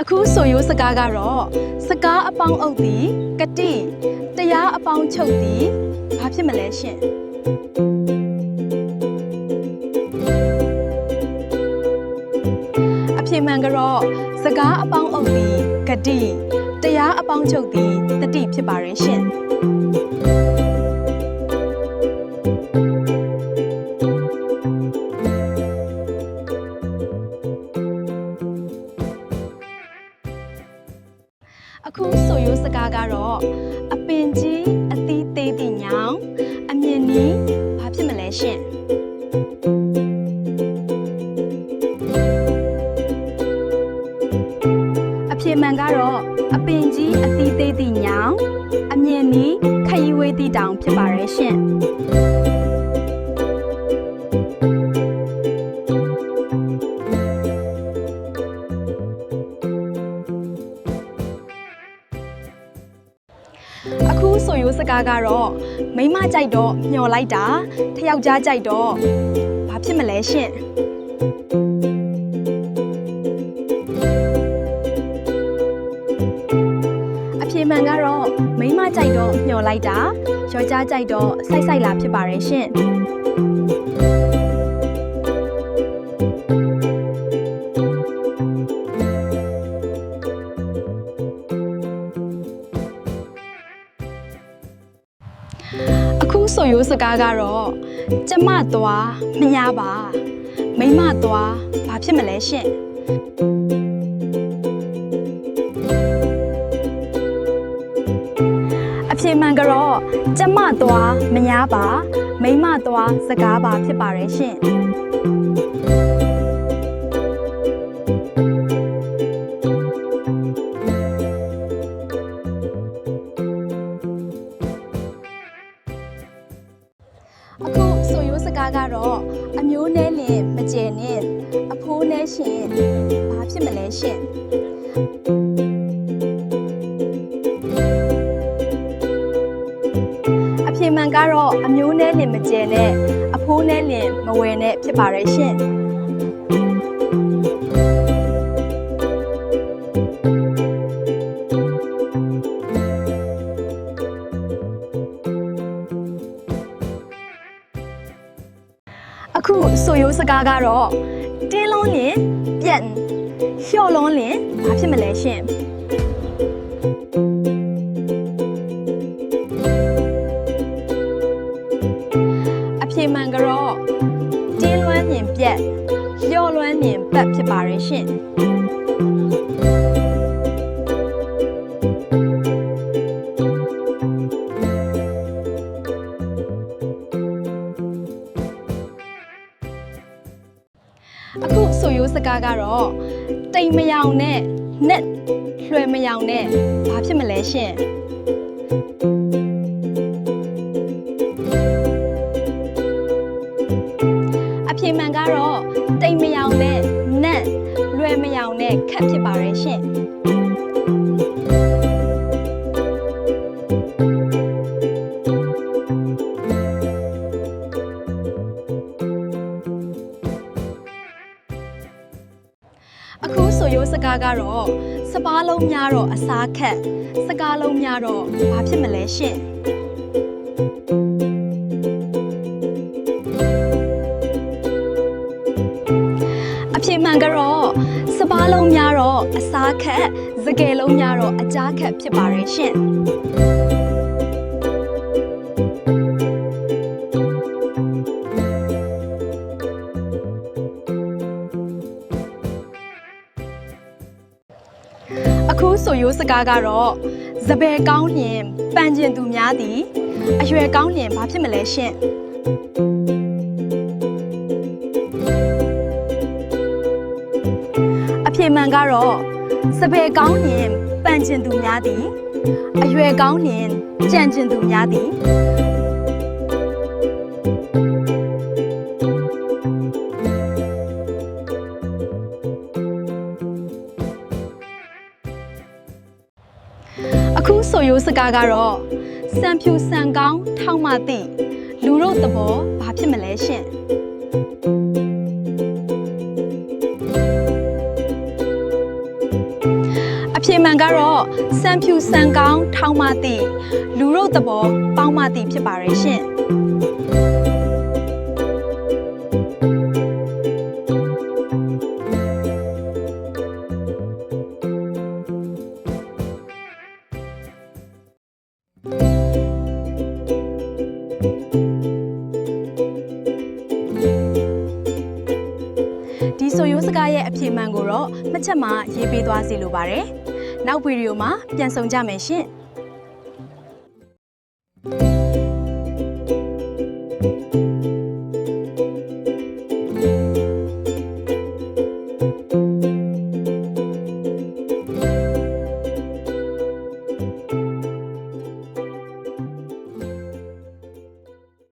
အခုဆိုရိုးစကားကတော့စကားအပေါင်းအုပ်သည်ကတိတရားအပေါင်းချုပ်သည်ဘာဖြစ်မလဲရှင်အဖြေမှန်ကတော့စကားအပေါင်းအုပ်သည်ကတိတရားအပေါင်းချုပ်သည်တတိဖြစ်ပါရဲ့ရှင်အခုဆိုရိုးစကားကတော့အပင်ကြီးအသီးသေးသည့်ညောင်အမြင်နီးဘာဖြစ်မလဲရှင်အဖြေမှန်ကတော့အပင်ကြီးအသီးသေးသည့်ညောင်အမြင်နီးခရီးဝေးသည့်တောင်ဖြစ်ပါရဲ့ရှင်အခုဆိုရိုးစကားကတော့မိမကြိုက်တော့မျောလိုက်တာထယောက်ကြားကြိုက်တော့ဘာဖြစ်မလဲရှင်အဖြေမှန်ကတော့မိမကြိုက်တော့မျောလိုက်တာယောက်ျားကြိုက်တော့စိုက်စိုက်လာဖြစ်ပါရဲ့ရှင်အခုဆိုရိုးစကားကတော့ကျမသွားမညာပါမိမသွားဘာဖြစ်မလဲရှင်အဖြေမှန်ကတော့ကျမသွားမညာပါမိမသွားစကားပါဖြစ်ပါရဲ့ရှင်အခုဆိုရိုးစကားကတော့အမျိုးနဲ့လင်မကျဲနဲ့အဖိုးနဲ့ရှင်ဘာဖြစ်မလဲရှင်အဖြေမှန်ကတော့အမျိုးနဲ့လင်မကျဲနဲ့အဖိုးနဲ့လင်မဝယ်နဲ့ဖြစ်ပါရဲ့ရှင်အခုဆိုရိုးစကားကတော့တင်းလုံးလင်ပြက်လျှော့လုံးလင်ဘာဖြစ်မလဲရှင်အဖြေမှန်ကတော့တင်းလွမ်းလင်ပြက်လျှော့လွမ်းလင်ပတ်ဖြစ်ပါရဲ့ရှင်အခုဆိုရိုးစကားကတော့တိမ်မယောင်နဲ့နဲ့လွှဲမယောင်နဲ့ဘာဖြစ်မလဲရှင်အဖြေမှန်ကတော့တိမ်မယောင်နဲ့နဲ့လွှဲမယောင်နဲ့ခက်ဖြစ်ပါရဲ့ရှင်အခုဆိုရိုးစကားကတော့စပားလုံးများတော့အစားခက်စကားလုံးများတော့ဘာဖြစ်မလဲရှင်အဖြေမှန်ကတော့စပားလုံးများတော့အစားခက်စကယ်လုံးများတော့အကြားခက်ဖြစ်ပါရဲ့ရှင်အခုဆိုရိုးစကားကတော့စပယ်ကောင်းလျင်ပန်ကျင်သူများသည်အရွယ်ကောင်းလျင်ဘာဖြစ်မလဲရှင်အဖြေမှန်ကတော့စပယ်ကောင်းလျင်ပန်ကျင်သူများသည်အရွယ်ကောင်းလျင်ကြံကျင်သူများသည်အခုဆိုရိုးစကားကတော့စံဖြူစံကောင်းထောက်မှသိလူတို့သဘောဘာဖြစ်မလဲရှင် မှန်ကတော့စံဖြူစံကောင်းထောင်းမသည့်လူရုပ်သဘောပေါင်းမသည့်ဖြစ်ပါရဲ့ရှင်ဒီဆိုရိုးစကားရဲ့အဖြစ်မှန်ကိုတော့မှတ်ချက်မှာရေးပေးသွားစီလိုပါတယ်။နောက်ဗီဒီယိုမှာပြန်ဆောင်ကြမယ်ရှင်။